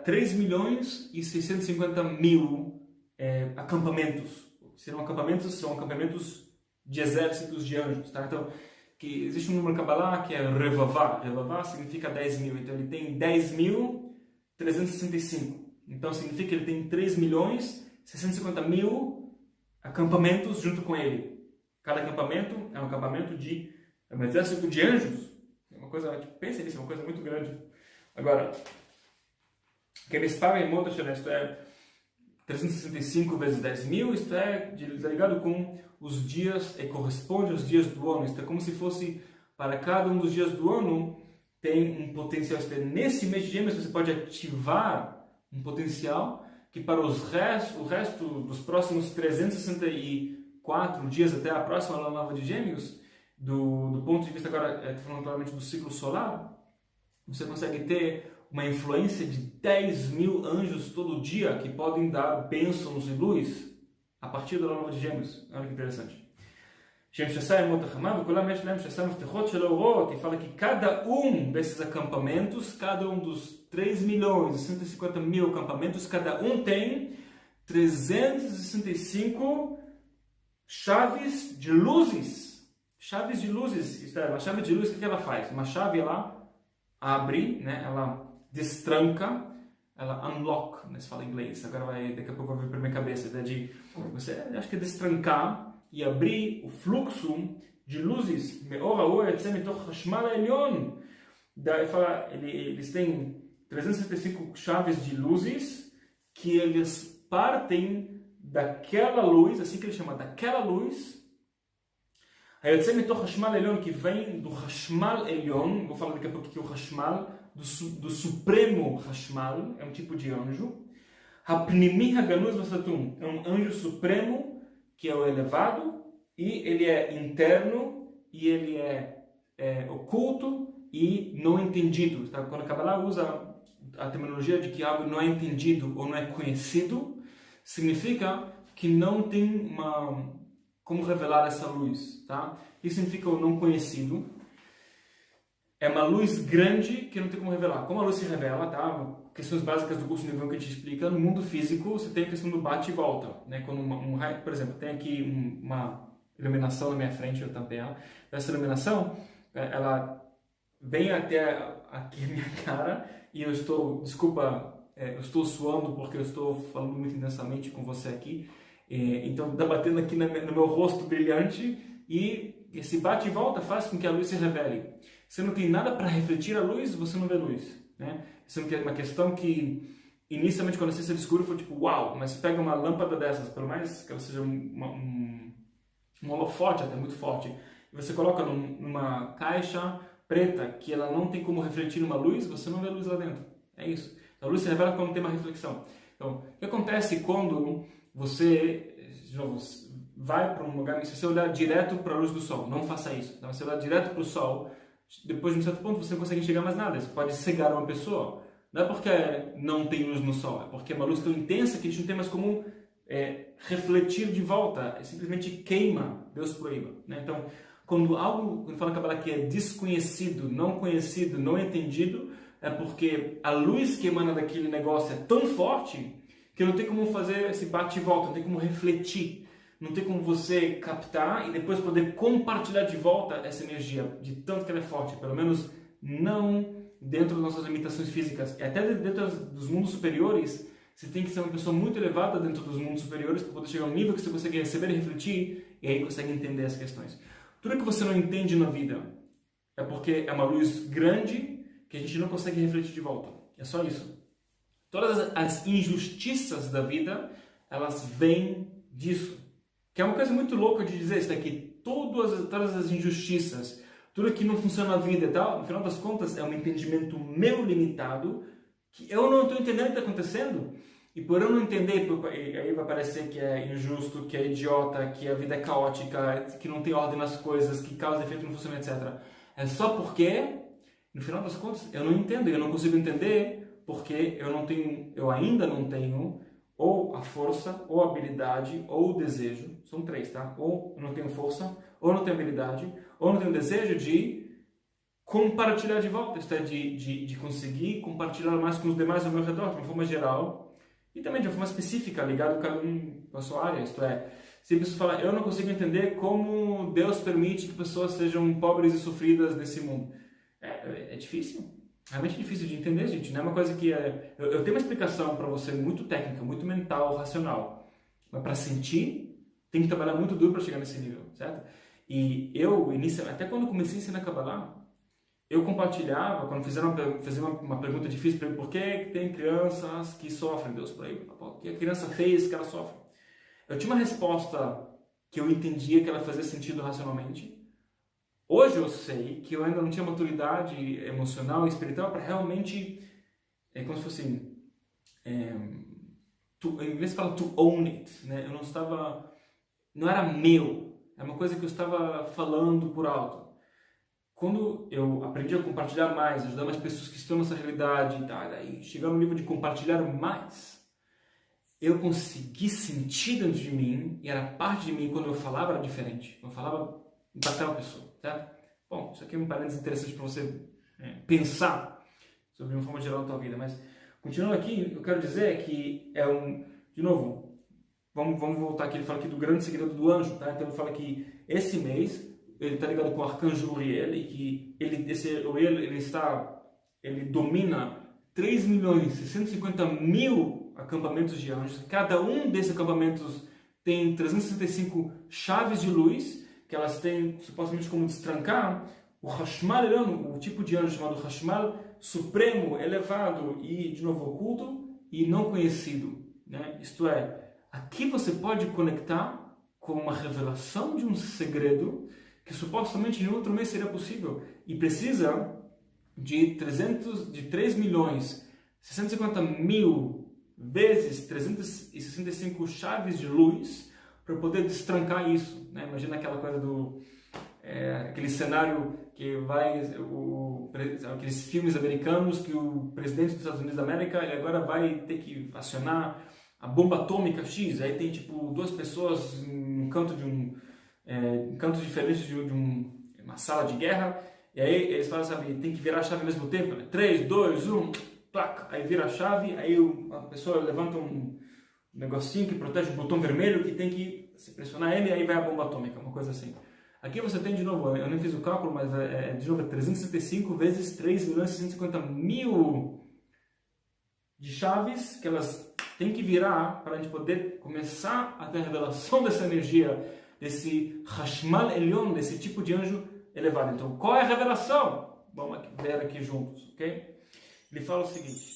3 milhões e 650 mil acampamentos. Serão acampamentos de exércitos de anjos, tá? Então, que existe um número na Kabbalah que é Revavá. Revavá significa 10 mil. Então, ele tem 10.365. Então, significa que ele tem 3 milhões 650 mil acampamentos junto com ele. Cada acampamento é um acampamento de um exército de anjos. É uma coisa, tipo, pensa nisso, é uma coisa muito grande. Agora, que eles pagam em modo, isto é 365 vezes 10 mil, isto é ligado com os dias, e corresponde aos dias do ano. Isto é como se fosse, para cada um dos dias do ano, tem um potencial. Isto é, nesse mês de Gêmeos você pode ativar um potencial que para o resto dos próximos 364 dias até a próxima lua nova de Gêmeos, do ponto de vista agora, estou falando claramente do ciclo solar, você consegue ter uma influência de 10 mil anjos todo dia que podem dar bênçãos e luz a partir da lua nova de Gêmeos. Olha que interessante. E fala que cada um desses acampamentos, cada um dos 3 milhões e 150 mil acampamentos, cada um tem 365 chaves de luzes. Chaves de luzes. Isto é, uma chave de luz, o que ela faz? Uma chave, ela abre, né? Ela destranca, ela unlock, né? Se fala em inglês. Agora daqui a pouco vai vir para minha cabeça. A ideia de você, acho que é destrancar e abrir o fluxo de luzes. Eles têm 365 chaves de luzes que eles partem daquela luz, assim que ele chama, daquela luz, que vem do Hashmal Elyon. Vou falar daqui a pouco que o Hashmal, do Supremo Hashmal, é um tipo de anjo. Hapnimi Haganuz Vasatum, é um anjo supremo que é o elevado, e ele é interno, e ele é oculto e não entendido. Tá? Quando a Kabbalah usa a terminologia de que algo não é entendido ou não é conhecido, significa que não tem como revelar essa luz. Tá? Isso significa o não conhecido. É uma luz grande que não tem como revelar. Como a luz se revela, tá? Questões básicas do curso de nível que a gente explica, no mundo físico você tem a questão do bate e volta. Né? Quando um raio, por exemplo, tem aqui uma iluminação na minha frente, eu tampei ela. Essa iluminação, ela vem até aqui a minha cara e eu estou, eu estou suando porque eu estou falando muito intensamente com você aqui. Então está batendo aqui no meu rosto brilhante, e esse bate e volta faz com que a luz se revele. Você não tem nada para refletir a luz, você não vê luz. Né? Isso é uma questão que, inicialmente, quando você se escuro, foi tipo, uau, mas você pega uma lâmpada dessas, pelo mais que ela seja um holofote até muito forte, e você coloca numa caixa preta que ela não tem como refletir uma luz, você não vê luz lá dentro. É isso. A luz se revela quando tem uma reflexão. Então, o que acontece quando você, de novo, vai para um lugar, se você olhar direto para a luz do sol, não faça isso. Então, se você olhar direto para o sol, depois de um certo ponto você não consegue enxergar mais nada. Isso pode cegar uma pessoa. Não é porque não tem luz no sol, é porque é uma luz tão intensa que a gente não tem mais como refletir de volta. É simplesmente queima, Deus proíba. Né? Então, quando fala na Kabbalah que é desconhecido, não conhecido, não entendido, é porque a luz que emana daquele negócio é tão forte que não tem como fazer esse bate e volta, não tem como refletir. Não tem como você captar e depois poder compartilhar de volta essa energia, de tanto que ela é forte, pelo menos não dentro das nossas limitações físicas. E até dentro dos mundos superiores, você tem que ser uma pessoa muito elevada dentro dos mundos superiores para poder chegar a um nível que você consegue receber e refletir, e aí consegue entender as questões. Tudo que você não entende na vida é porque é uma luz grande que a gente não consegue refletir de volta. É só isso. Todas as injustiças da vida, elas vêm disso. Que é uma coisa muito louca de dizer isso daqui. Todas as injustiças, tudo que não funciona na vida e tal, no final das contas, é um entendimento meu limitado, que eu não estou entendendo o que está acontecendo. E por eu não entender, aí vai parecer que é injusto, que é idiota, que a vida é caótica, que não tem ordem nas coisas, que causa e efeito não funciona, etc. É só porque, no final das contas, eu não entendo. Eu não consigo entender porque eu ainda não tenho ou a força, ou a habilidade, ou o desejo. São três, tá? Ou eu não tenho força, ou eu não tenho habilidade, ou eu não tenho desejo de compartilhar de volta, isto é, de conseguir compartilhar mais com os demais ao meu redor, de uma forma geral, e também de uma forma específica, ligado cada um com a sua área, isto é, se a pessoa fala, eu não consigo entender como Deus permite que pessoas sejam pobres e sofridas nesse mundo. É difícil, realmente difícil de entender, gente, não é uma coisa que eu tenho uma explicação para você muito técnica, muito mental, racional, mas para sentir, tem que trabalhar muito duro para chegar nesse nível, certo? E eu, até quando comecei a ensinar Kabbalah, eu compartilhava, quando fizeram uma pergunta difícil para mim, por que tem crianças que sofrem, Deus, por aí? O que a criança fez que ela sofre? Eu tinha uma resposta que eu entendia que ela fazia sentido racionalmente. Hoje eu sei que eu ainda não tinha maturidade emocional e espiritual para realmente, como se fosse, em inglês fala to own it, né? Não era meu, é uma coisa que eu estava falando por alto. Quando eu aprendi a compartilhar mais, ajudar mais pessoas que estão nessa realidade, daí chegar no nível de compartilhar mais, eu consegui sentir dentro de mim, e era parte de mim, quando eu falava era diferente. Quando eu falava, impactava a pessoa, certo? Bom, isso aqui é um parênteses interessante para você pensar sobre uma forma geral da tua vida, mas continuando aqui, eu quero dizer que de novo, vamos voltar aqui, ele fala aqui do grande segredo do anjo, tá? Então ele fala que esse mês ele está ligado com o arcanjo Uriel, e que esse Uriel ele domina 3.650.000 acampamentos de anjos. Cada um desses acampamentos tem 365 chaves de luz, que elas têm supostamente como destrancar o Hashmal, o tipo de anjo chamado Hashmal, supremo, elevado e, de novo, oculto e não conhecido, né? Isto é, aqui você pode conectar com uma revelação de um segredo que supostamente em outro mês seria possível, e precisa de 3.650.000 vezes 365 chaves de luz para poder destrancar isso, né? Imagina aquela coisa aquele cenário que aqueles filmes americanos que o presidente dos Estados Unidos da América ele agora vai ter que acionar a bomba atômica X, aí tem tipo duas pessoas em cantos diferentes de uma sala de guerra, e aí eles falam, sabe, tem que virar a chave ao mesmo tempo, né? 3, 2, 1, plac, aí vira a chave, aí a pessoa levanta um negocinho que protege o botão vermelho que tem que se pressionar ele, aí vai a bomba atômica, uma coisa assim. Aqui você tem de novo, eu nem fiz o cálculo, mas de novo 365 vezes 3.650.000 de chaves que elas têm que virar para a gente poder começar a ter a revelação dessa energia, desse Hashmal Elyon, desse tipo de anjo elevado. Então, qual é a revelação? Vamos ver aqui juntos, ok? Ele fala o seguinte.